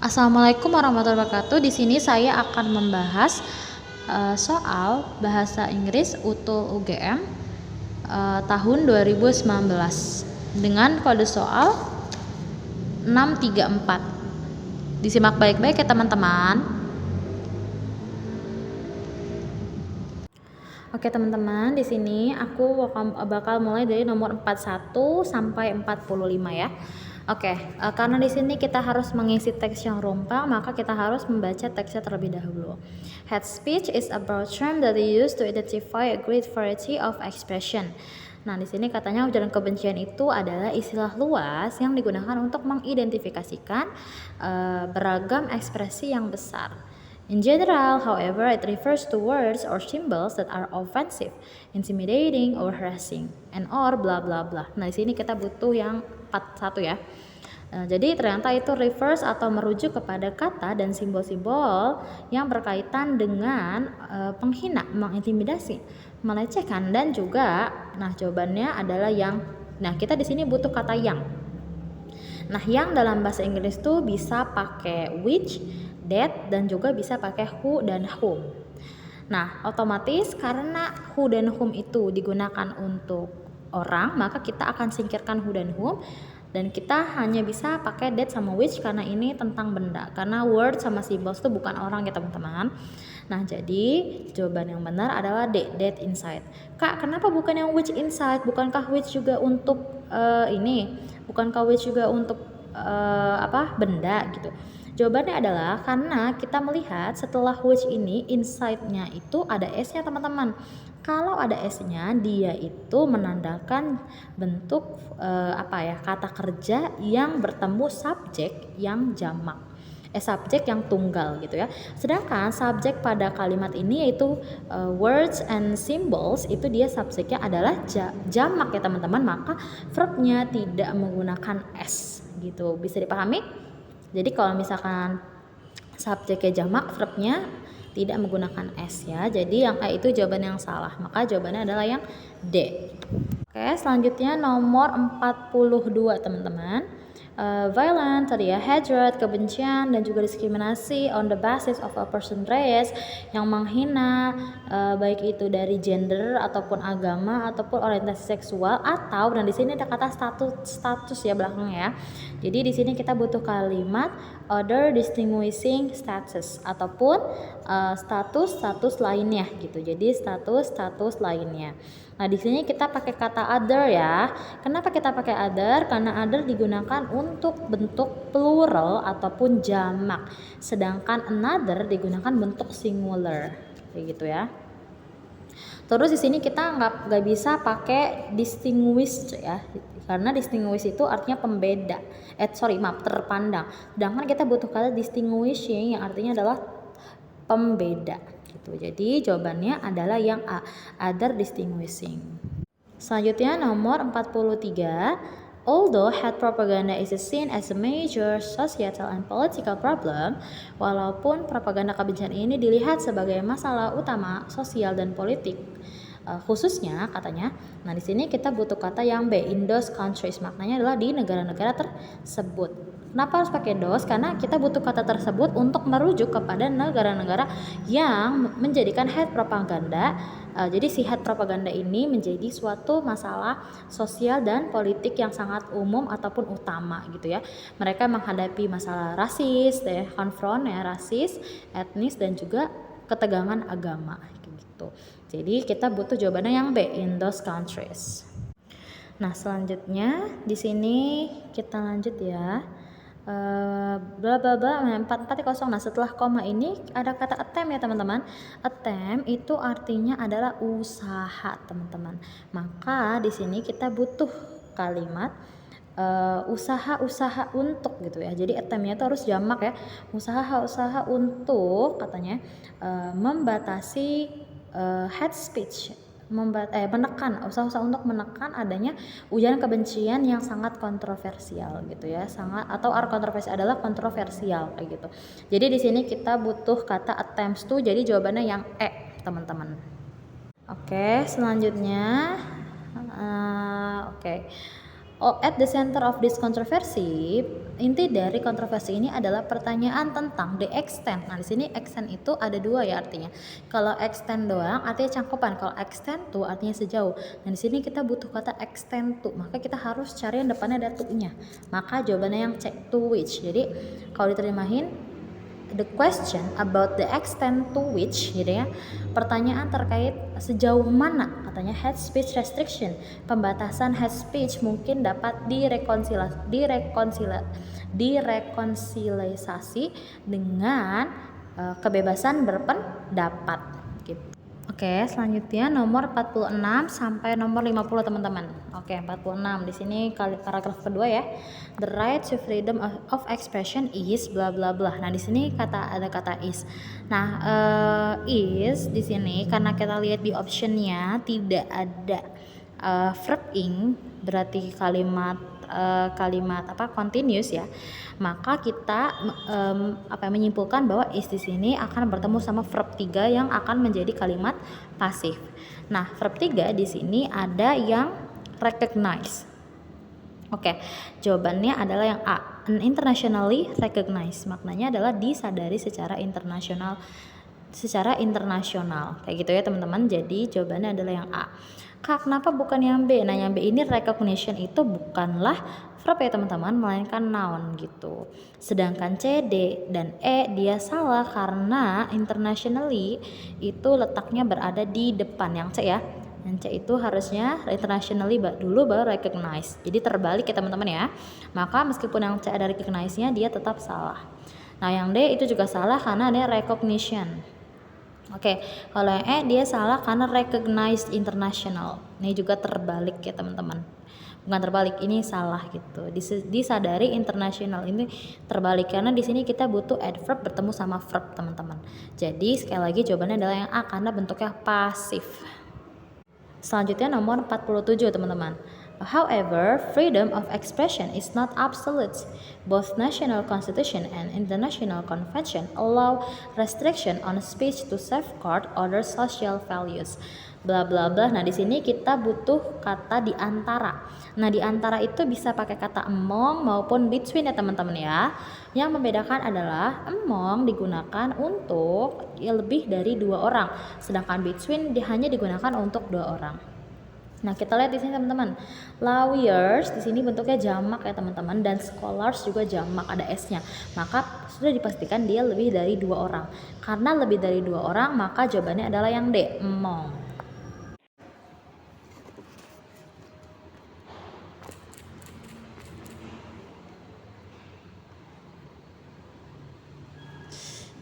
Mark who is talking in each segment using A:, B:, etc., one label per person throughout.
A: Assalamualaikum warahmatullahi wabarakatuh. Di sini saya akan membahas soal bahasa Inggris UTUL UGM tahun 2019 dengan kode soal 634. Disimak baik-baik ya teman-teman. Oke teman-teman, di sini aku bakal mulai dari nomor 41 sampai 45 ya. Oke, karena di sini kita harus mengisi teks yang rumpang, maka kita harus membaca teksnya terlebih dahulu. Hate speech is a broad term that is used to identify a great variety of expression. Nah, di sini katanya ujaran kebencian itu adalah istilah luas yang digunakan untuk mengidentifikasikan beragam ekspresi yang besar. In general, however, it refers to words or symbols that are offensive, intimidating, or harassing, and or blah blah blah. Nah, di sini kita butuh yang 41 ya. Jadi ternyata itu refers atau merujuk kepada kata dan simbol-simbol yang berkaitan dengan penghina, mengintimidasi, melecehkan dan juga, nah jawabannya adalah yang. Nah, kita di sini butuh kata yang. Nah, yang dalam bahasa Inggris tuh bisa pakai which, that, dan juga bisa pakai who dan whom. Nah, otomatis karena who dan whom itu digunakan untuk orang, maka kita akan singkirkan who dan whom, dan kita hanya bisa pakai that sama which karena ini tentang benda. Karena word sama symbols itu bukan orang ya teman-teman. Nah, jadi jawaban yang benar adalah that inside. Kak, kenapa bukan yang which inside? Bukankah which juga untuk ini? Bukankah which juga untuk benda gitu? Jawabannya adalah karena kita melihat setelah which ini inside-nya itu ada S-nya teman-teman. Kalau ada S-nya, dia itu menandakan bentuk kata kerja yang bertemu subjek yang jamak. Subjek yang tunggal gitu ya. Sedangkan subjek pada kalimat ini yaitu words and symbols, itu dia subjeknya adalah jamak ya teman-teman, maka verbnya tidak menggunakan S gitu. Bisa dipahami? Jadi kalau misalkan subjeknya jamak, verbnya tidak menggunakan S ya. Jadi yang A itu jawaban yang salah. Maka jawabannya adalah yang D. Oke, selanjutnya nomor 42 teman-teman. Violent tadi ya, hatred, kebencian dan juga diskriminasi on the basis of a person race, yang menghina baik itu dari gender ataupun agama ataupun orientasi seksual, atau, dan di sini ada kata status ya belakangnya ya. Jadi di sini kita butuh kalimat other distinguishing status ataupun status lainnya gitu. Jadi status lainnya. Nah, di sini kita pakai kata other ya. Kenapa kita pakai other? Karena other digunakan untuk bentuk plural ataupun jamak. Sedangkan another digunakan bentuk singular. Kayak gitu ya. Terus di sini kita nggak bisa pakai distinguish ya. Karena distinguish itu artinya pembeda. Terpandang. Sedangkan kita butuh kata distinguishing yang artinya adalah pembeda gitu. Jadi jawabannya adalah yang A, other distinguishing. Selanjutnya nomor 43. Although hate propaganda is seen as a major societal and political problem, walaupun propaganda kebencian ini dilihat sebagai masalah utama sosial dan politik, khususnya katanya. Nah, di sini kita butuh kata yang B, in those countries, maknanya adalah di negara-negara tersebut. Kenapa harus pakai those? Karena kita butuh kata tersebut untuk merujuk kepada negara-negara yang menjadikan hate propaganda. Jadi si hate propaganda ini menjadi suatu masalah sosial dan politik yang sangat umum ataupun utama gitu ya. Mereka menghadapi masalah rasis, konfront ya, rasis, etnis dan juga ketegangan agama gitu. Jadi kita butuh jawabannya yang B, in those countries. Nah, selanjutnya di sini kita lanjut ya. Bla bla bla 440. Nah, setelah koma ini ada kata attempt ya teman-teman. Attempt itu artinya adalah usaha teman-teman. Maka di sini kita butuh kalimat usaha untuk gitu ya. Jadi attempt-nya itu harus jamak ya. Usaha untuk katanya membatasi hate speech, menekan, usaha untuk menekan adanya ujaran kebencian yang sangat kontroversial gitu ya, kontroversi adalah kontroversial kayak gitu. Jadi di sini kita butuh kata attempts tuh, jadi jawabannya yang E teman-teman. Oke, selanjutnya At the center of this controversy, inti dari kontroversi ini adalah pertanyaan tentang the extent. Nah, di sini extent itu ada dua ya artinya. Kalau extent doang artinya cangkupan, kalau extent to artinya sejauh. Nah, di sini kita butuh kata extent to, maka kita harus cari yang depannya ada to-nya. Maka jawabannya yang C, to which. Jadi, kalau diterjemahin the question about the extent to which, gitu ya, pertanyaan terkait sejauh mana katanya hate speech restriction, pembatasan hate speech mungkin dapat direkonsiliasi dengan kebebasan berpendapat gitu. Oke, selanjutnya nomor 46 sampai nomor 50 teman-teman. Oke, 46 di sini paragraf kedua ya. The right to freedom of expression is bla bla bla. Nah, di sini ada kata is. Nah, is di sini karena kita lihat di optionnya tidak ada verb ing, berarti kalimat continuous ya, maka kita menyimpulkan bahwa is di sini akan bertemu sama verb 3 yang akan menjadi kalimat pasif. Nah, verb 3 di sini ada yang recognize. Oke, jawabannya adalah yang A, internationally recognized. Maknanya adalah disadari secara internasional kayak gitu ya teman-teman. Jadi jawabannya adalah yang A. Kenapa bukan yang B? Nah, yang B ini recognition itu bukanlah verb ya teman-teman, melainkan noun gitu. Sedangkan C, D, dan E dia salah karena internationally itu letaknya berada di depan. Yang C ya, yang C itu harusnya internationally dulu baru recognize. Jadi terbalik ya teman-teman ya. Maka meskipun yang C ada recognize-nya, dia tetap salah. Nah, yang D itu juga salah karena ada recognition. Oke, kalau yang E dia salah karena recognized international. Ini juga terbalik ya teman-teman. Bukan terbalik, ini salah gitu. Disadari international ini terbalik karena di sini kita butuh adverb bertemu sama verb teman-teman. Jadi sekali lagi jawabannya adalah yang A karena bentuknya pasif. Selanjutnya nomor 47 teman-teman. However, freedom of expression is not absolute. Both national constitution and international convention allow restriction on speech to safeguard other social values. Bla bla bla. Nah, di sini kita butuh kata di antara. Nah, di antara itu bisa pakai kata among maupun between ya teman-teman ya. Yang membedakan adalah among digunakan untuk lebih dari 2 orang, sedangkan between hanya digunakan untuk 2 orang. Nah, kita lihat di sini teman-teman. Lawyers di sini bentuknya jamak ya teman-teman, dan scholars juga jamak, ada s-nya. Maka sudah dipastikan dia lebih dari 2 orang. Karena lebih dari 2 orang, maka jawabannya adalah yang D, among.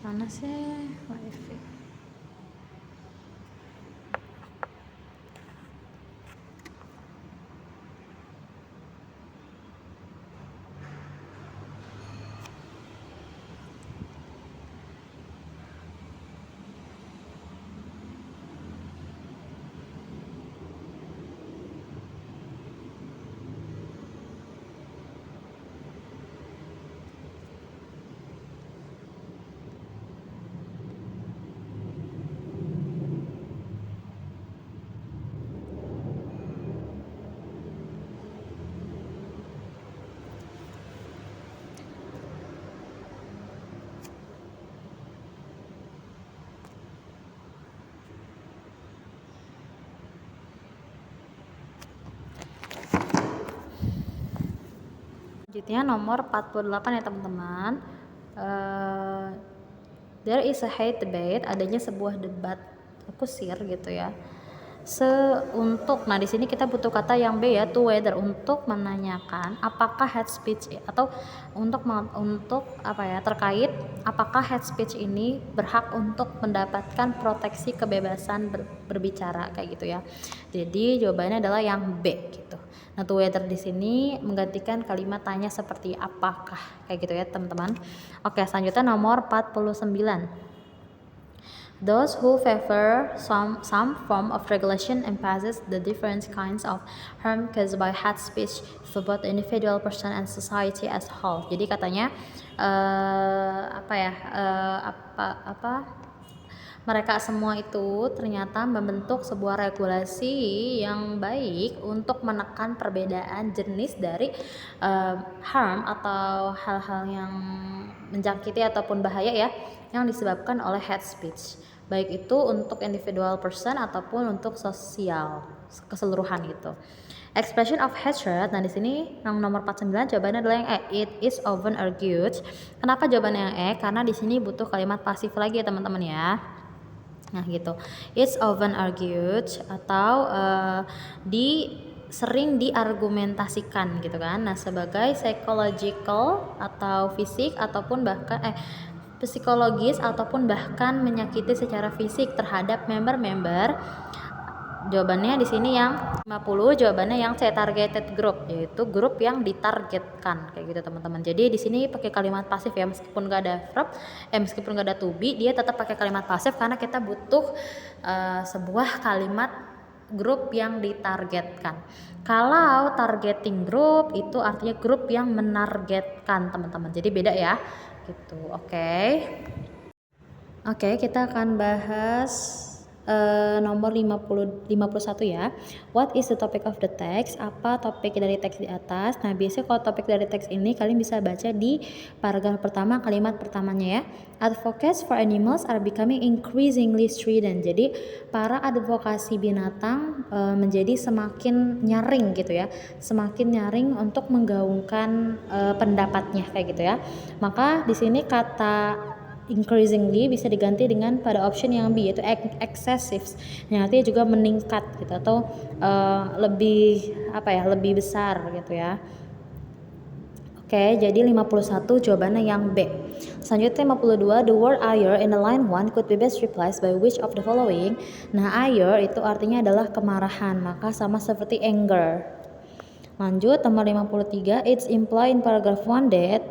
A: Mana sih wifi? Selanjutnya nomor 48 ya teman-teman. There is a hate debate, adanya sebuah debat kusir gitu ya. Nah di sini kita butuh kata yang B ya, to whether, untuk menanyakan apakah hate speech atau untuk terkait apakah hate speech ini berhak untuk mendapatkan proteksi kebebasan berbicara kayak gitu ya. Jadi jawabannya adalah yang B gitu. Nah, to whether di sini menggantikan kalimat tanya seperti apakah kayak gitu ya teman-teman. Oke, selanjutnya nomor 49. Those who favor some form of regulation emphasize the different kinds of harm caused by hate speech for both individual person and society as whole. Jadi katanya Mereka semua itu ternyata membentuk sebuah regulasi yang baik untuk menekan perbedaan jenis dari harm atau hal-hal yang menjangkiti ataupun bahaya ya yang disebabkan oleh hate speech, baik itu untuk individual person ataupun untuk sosial keseluruhan gitu. Expression of hatred. Nah, di sini yang nomor 49 jawabannya adalah yang E. It is often argued. Kenapa jawabannya yang E? Karena di sini butuh kalimat pasif lagi ya, teman-teman ya. Nah, gitu. It's often argued atau sering diargumentasikan gitu kan. Nah, sebagai psychological atau fisik ataupun bahkan psikologis ataupun bahkan menyakiti secara fisik terhadap member-member. Jawabannya di sini yang 50, jawabannya yang C, targeted group, yaitu grup yang ditargetkan kayak gitu teman-teman. Jadi di sini pakai kalimat pasif ya, meskipun gak ada verb, meskipun gak ada to be, dia tetap pakai kalimat pasif karena kita butuh sebuah kalimat grup yang ditargetkan. Kalau targeting group itu artinya grup yang menargetkan teman-teman. Jadi beda ya, gitu. Oke, kita akan bahas nomor 51 ya. What is the topic of the text? Apa topik dari teks di atas? Nah, biasanya kalau topik dari teks ini kalian bisa baca di paragraf pertama, kalimat pertamanya ya. Advocates for animals are becoming increasingly strident. Jadi, para advokasi binatang menjadi semakin nyaring gitu ya. Semakin nyaring untuk menggaungkan pendapatnya kayak gitu ya. Maka di sini kata increasingly bisa diganti dengan pada option yang B, yaitu excessive, yang artinya juga meningkat gitu atau lebih besar gitu ya. Oke, jadi 51 jawabannya yang B. Selanjutnya 52, the word ire in the line 1 could be best replaced by which of the following? Nah, ire itu artinya adalah kemarahan, maka sama seperti anger. Lanjut, nomor 53, it's implied in paragraph 1 that,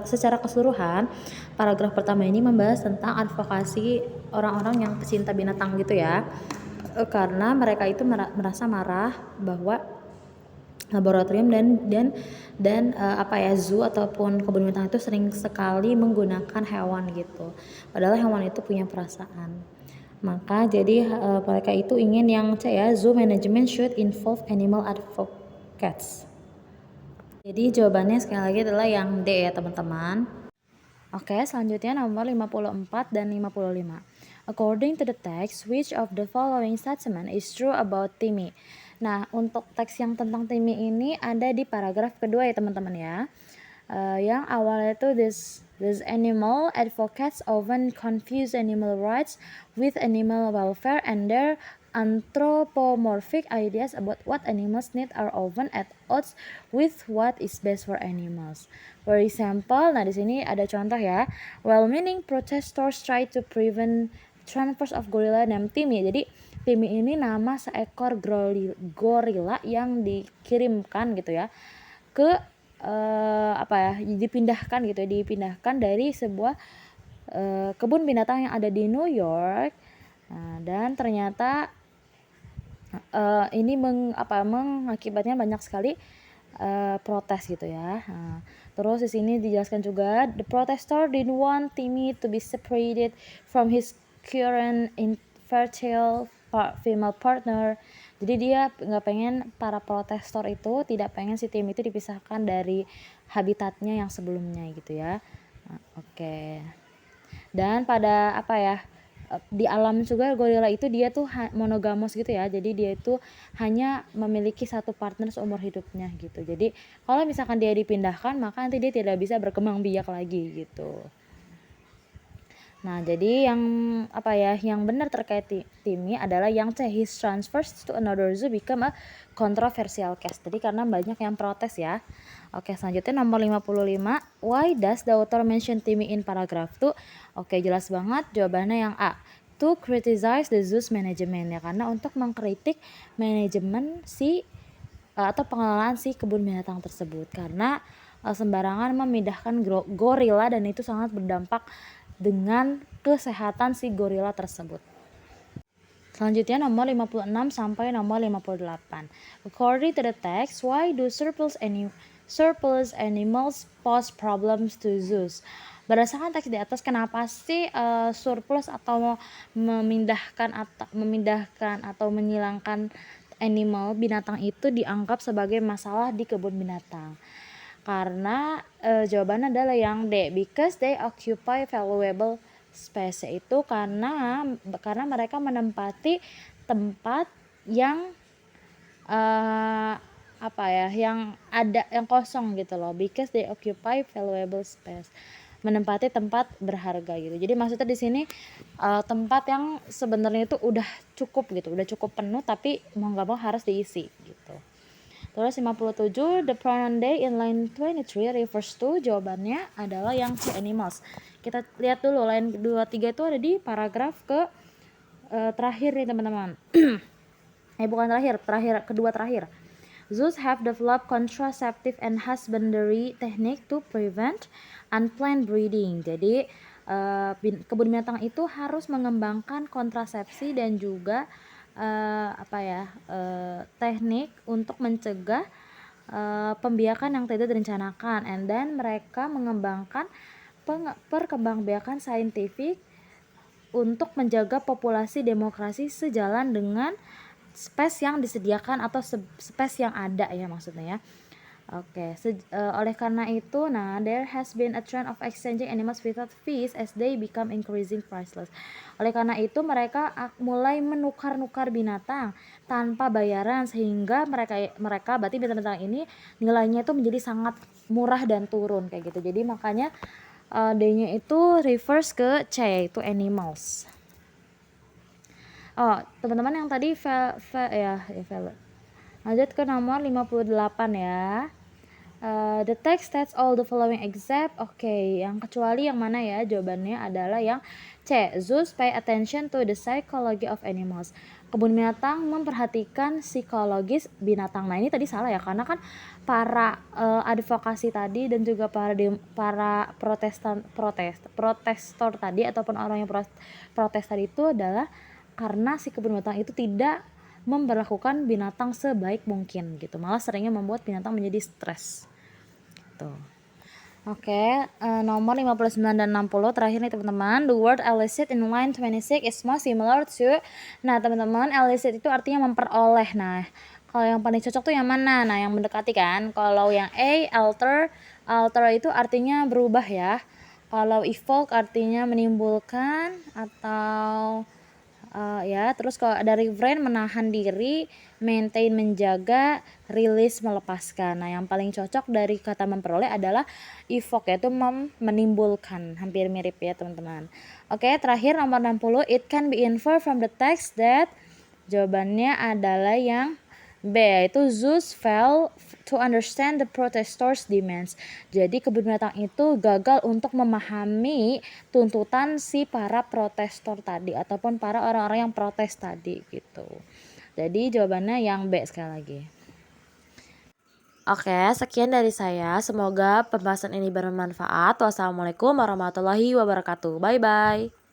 A: secara keseluruhan, paragraf pertama ini membahas tentang advokasi orang-orang yang pecinta binatang gitu ya, karena mereka itu merasa marah bahwa laboratorium dan zoo ataupun kebun binatang itu sering sekali menggunakan hewan gitu, padahal hewan itu punya perasaan. Maka jadi mereka itu ingin yang C ya, zoo management should involve animal advocates. Jadi jawabannya sekali lagi adalah yang D ya teman-teman. Oke, selanjutnya nomor 54 dan 55. According to the text, which of the following statement is true about Timmy? Nah, untuk teks yang tentang Timmy ini ada di paragraf kedua ya teman-teman ya. Yang awalnya itu this animal advocates often confuse animal rights with animal welfare, and their anthropomorphic ideas about what animals need are often at odds with what is best for animals. For example, nah di sini ada contoh ya. Well-meaning protesters try to prevent transfers of gorilla named Timmy. Jadi Timmy ini nama seekor gorila yang dikirimkan gitu ya ke dipindahkan dari sebuah kebun binatang yang ada di New York. Nah, dan ternyata ini mengakibatnya banyak sekali protes gitu ya. Nah, terus di sini dijelaskan juga the protester didn't want Timmy to be separated from his current infertile female partner. Jadi dia nggak pengen, para protestor itu tidak pengen si Timmy itu dipisahkan dari habitatnya yang sebelumnya gitu ya. Nah, oke. Dan pada di alam juga gorila itu dia tuh monogamos gitu ya. Jadi dia itu hanya memiliki satu partner seumur hidupnya gitu. Jadi kalau misalkan dia dipindahkan, maka nanti dia tidak bisa berkembang biak lagi gitu. Nah, jadi yang benar terkait Timmy adalah yang C, his transfers to another zoo become a controversial case. Jadi karena banyak yang protes ya. Oke, selanjutnya nomor 55, why does the author mention Timmy in paragraph 2? Oke, jelas banget jawabannya yang A, to criticize the zoo's management ya, karena untuk mengkritik manajemen atau pengelolaan si kebun binatang tersebut, karena sembarangan memindahkan gorila dan itu sangat berdampak dengan kesehatan si gorila tersebut. Selanjutnya nomor 56 sampai nomor 58. According to the text, why do surplus surplus animals pose problems to zoos. Berdasarkan teks di atas, kenapa sih surplus atau memindahkan atau menyilangkan animal binatang itu dianggap sebagai masalah di kebun binatang? Karena jawabannya adalah yang D, because they occupy valuable space, yaitu karena mereka menempati tempat yang yang kosong gitu loh, because they occupy valuable space, menempati tempat berharga gitu. Jadi maksudnya di sini tempat yang sebenarnya itu udah cukup penuh, tapi mau nggak mau harus diisi gitu. Terus 57, the pronoun they in line 23 refers to, jawabannya adalah yang C, animals. Kita lihat dulu line 23 itu ada di paragraf terakhir nih teman-teman. Bukan kedua terakhir. Zoos have developed contraceptive and husbandry technique to prevent unplanned breeding. Jadi kebun binatang itu harus mengembangkan kontrasepsi dan juga teknik untuk mencegah pembiakan yang tidak direncanakan, and then mereka mengembangkan perkembangbiakan saintifik untuk menjaga populasi demokrasi sejalan dengan space yang disediakan atau space yang ada ya maksudnya ya. Oleh karena itu, there has been a trend of exchanging animals without fees as they become increasing priceless. Oleh karena itu, mereka mulai menukar-nukar binatang tanpa bayaran, sehingga mereka berarti binatang ini nilainya itu menjadi sangat murah dan turun kayak gitu. Jadi makanya D-nya itu refers ke C, yaitu animals. Teman-teman yang tadi lanjut ke nomor 58 ya. The text states all the following except, yang kecuali yang mana ya? Jawabannya adalah yang C, zoos pay attention to the psychology of animals. Kebun binatang memperhatikan psikologis binatang. Nah ini tadi salah ya, karena kan para advokasi tadi dan juga para protestor tadi ataupun orang yang protes tadi itu adalah karena si kebun binatang itu tidak memperlakukan binatang sebaik mungkin gitu, malah seringnya membuat binatang menjadi stres. Nomor 59 dan 60 terakhir nih teman-teman. The word elicit in line 26 is most similar to. Nah teman-teman, elicit itu artinya memperoleh. Nah kalau yang paling cocok tuh yang mana? Nah yang mendekati kan. Kalau yang A, alter itu artinya berubah ya. Kalau evoke artinya menimbulkan atau terus kalau ada refrain menahan diri, maintain menjaga, release melepaskan. Nah yang paling cocok dari kata memperoleh adalah evoke, yaitu menimbulkan, hampir mirip ya teman-teman. Terakhir nomor 60, it can be inferred from the text that, jawabannya adalah yang B, yaitu zoos fail to understand the protestors' demands. Jadi kebun binatang itu gagal untuk memahami tuntutan si para protestor tadi ataupun para orang-orang yang protes tadi gitu. Jadi jawabannya yang B sekali lagi. Sekian dari saya. Semoga pembahasan ini bermanfaat. Wassalamualaikum warahmatullahi wabarakatuh. Bye bye.